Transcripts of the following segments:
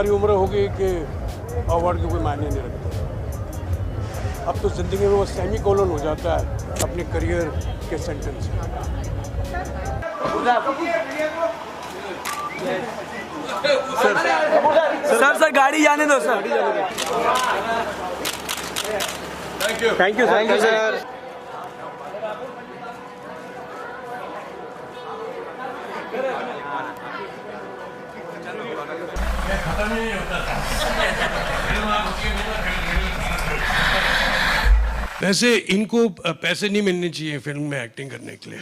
हमारी उम्र हो गई कि अवार्ड के कोई मायने नहीं रखते। अब तो ज़िंदगी में वो सेमी कोलन हो जाता है अपने करियर के सेंटेंस में। सर गाड़ी जाने दो सर। Thank you sir. वैसे इनको पैसे नहीं मिलने चाहिए फिल्म में एक्टिंग करने के लिए।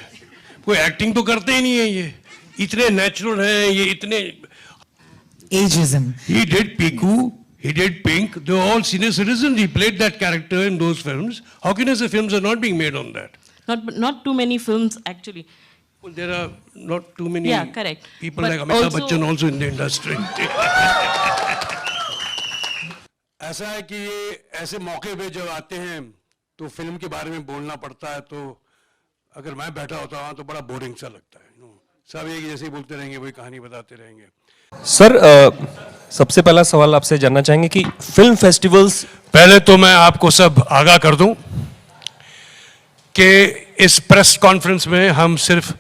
कोई एक्टिंग तो करते ही नहीं है, ये इतने नेचुरल हैं, ये इतने ageism. He did Piku, he did Pink, they were all senior citizens. He played that character in those films. How can you say films are not being made on that? Not too many films actually. Well, there are not too many correct. people But like Amitabh also- Bachchan also in the industry. ऐसा है कि ये ऐसे मौके पे जब आते हैं तो फिल्म के बारे में बोलना पड़ता है, तो अगर मैं बैठा होता वहाँ तो बड़ा बोरिंग सा लगता है। सब एक जैसे ही बोलते रहेंगे, वही कहानी बताते रहेंगे। सर सबसे पहला सवाल आपसे जानना चाहेंगे कि फिल्म फेस्टिवल्स, पहले तो मैं आपको सब आगाह कर दूं कि इस प्रेस कॉन्फ्रेंस में हम सिर्फ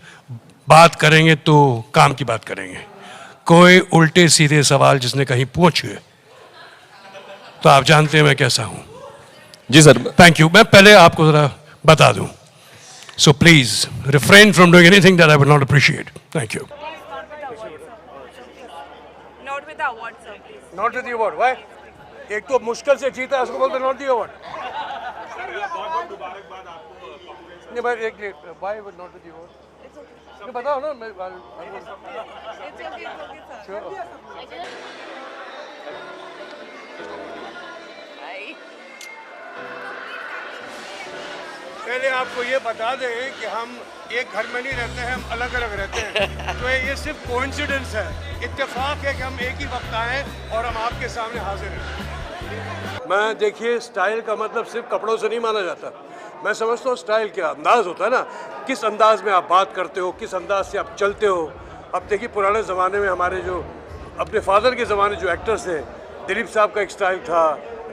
बात करेंगे तो काम की बात करेंगे। कोई उल्टे सीधे सवाल जिसने कहीं पूछे तो आप जानते हैं मैं कैसा हूं। जी सर। Thank you. मैं पहले आपको जरा बता दूं, so please refrain from doing anything that I will not appreciate. Thank you. Not with the award, sir, please. Not the award, why? एक तो मुश्किल से जीता है, उसको बोलते नॉट द अवार्ड। नहीं भाई, एक व्हाई नॉट द अवार्ड? ये बताओ ना। मैं It's okay, sir. पहले आपको ये बता दें कि हम एक घर में नहीं रहते हैं, हम अलग अलग रहते हैं। तो ये सिर्फ कोइंसिडेंस है, इत्तेफाक है कि हम एक ही वक्त आए और हम आपके सामने हाजिर हैं। मैं देखिए, स्टाइल का मतलब सिर्फ कपड़ों से नहीं माना जाता। मैं समझता हूँ स्टाइल क्या अंदाज़ होता है ना, किस अंदाज में आप बात करते हो, किस अंदाज से आप चलते हो। अब देखिए, पुराने ज़माने में हमारे जो अपने फादर के ज़माने जो एक्टर्स थे, दिलीप साहब का एक स्टाइल था,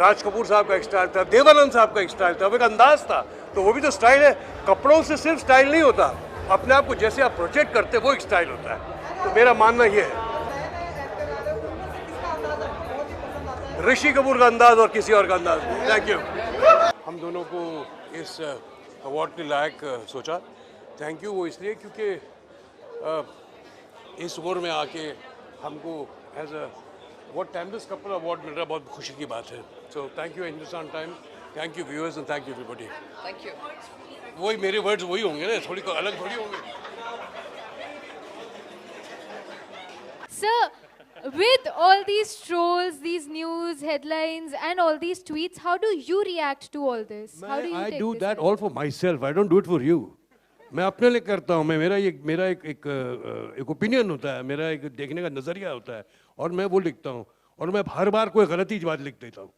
राज कपूर साहब का एक स्टाइल था, देवानंद साहब का एक स्टाइल था, वो एक अंदाज था। तो वो भी तो स्टाइल है। कपड़ों से सिर्फ स्टाइल नहीं होता, अपने आप को जैसे आप प्रोजेक्ट करते हैं वो एक स्टाइल होता है। तो मेरा मानना ये है, ऋषि कपूर का अंदाज और किसी और का अंदाज नहीं। Thank you. हम दोनों को इस अवार्ड के लायक सोचा। थैंक यू वो इसलिए क्योंकि इस उम्र में आके हमको as a what timeless couple award मिल रहा है, बहुत खुशी की बात है। So thank you Hindustan time, thank you viewers and thank you everybody. Thank you. वही मेरे वर्ड्स वही होंगे ना, थोड़ी अलग थोड़ी होंगे। Sir, with all these trolls, these news headlines, and all these tweets, how do you react to all this? How do you I take do this that in? all for myself. I don't do it for you. मैं अपने लिए करता हूँ। मैं मेरा एक opinion होता है, मेरा एक देखने का नजरिया होता है, और मैं वो लिखता हूँ। और मैं हर बार कोई गलती बात लिख देता हूँ,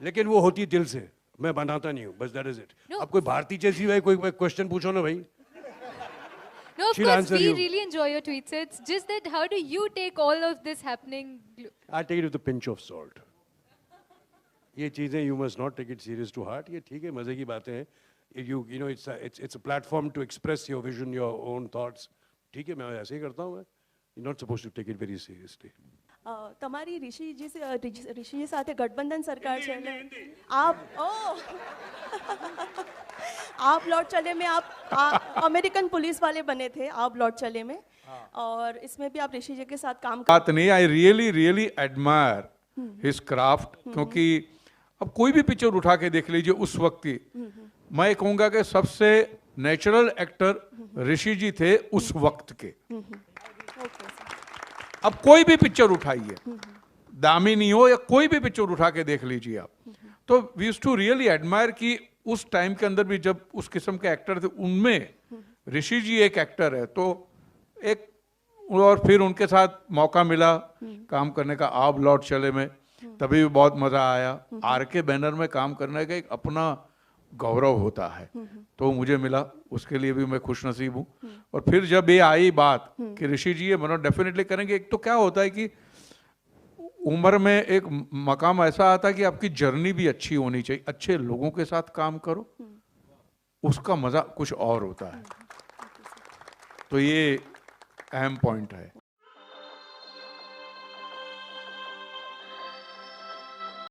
लेकिन वो होती दिल से, मैं बनाता नहीं हूँ, बस दैट इज इट। No. अब कोई भारती जैसी भाई कोई क्वेश्चन पूछो ना भाई। No, of She'll course, answer we you. really enjoy your tweets. It's just that how do you take all of this happening? I take it with a pinch of salt. ये चीज़ें you must not take it serious to heart. ये ठीक है, मज़े की बातें हैं। You know it's a platform to express your vision, your own thoughts. ठीक है, मैं ऐसे ही करता हूँ मैं। You're not supposed to take it very seriously. તમારી ઋષિજી સાથે ગઠબંધન સરકાર છે ને આપ आप लौट चले में आप अमेरिकन पुलिस वाले बने थे, आप लौट चले में, और इसमें भी आप ऋषि जी के साथ काम बात नहीं। I really admire his craft, क्योंकि अब कोई भी पिक्चर उठा के देख लीजिए उस वक्त की, मैं कहूँगा कि सबसे नेचुरल एक्टर ऋषि जी थे उस वक्त के। अब कोई भी पिक्चर उठाइए, दामिनी हो या कोई भी पिक्चर उठा के देख लीजिए आप, तो we used to really admire कि उस टाइम के अंदर भी जब उस किस्म के एक्टर थे, उनमें ऋषि जी एक एक्टर है। तो एक और फिर उनके साथ मौका मिला काम करने का आप लौट चले में, तभी भी बहुत मजा आया। आर के बैनर में काम करने का एक अपना गौरव होता है, तो मुझे मिला, उसके लिए भी मैं खुश नसीब हूँ। और फिर जब ये आई बात कि ऋषि जी ये मतलब डेफिनेटली करेंगे, एक तो क्या होता है कि उम्र में एक मकाम ऐसा आता है कि आपकी जर्नी भी अच्छी होनी चाहिए, अच्छे लोगों के साथ काम करो, उसका मजा कुछ और होता है। तो ये अहम पॉइंट है।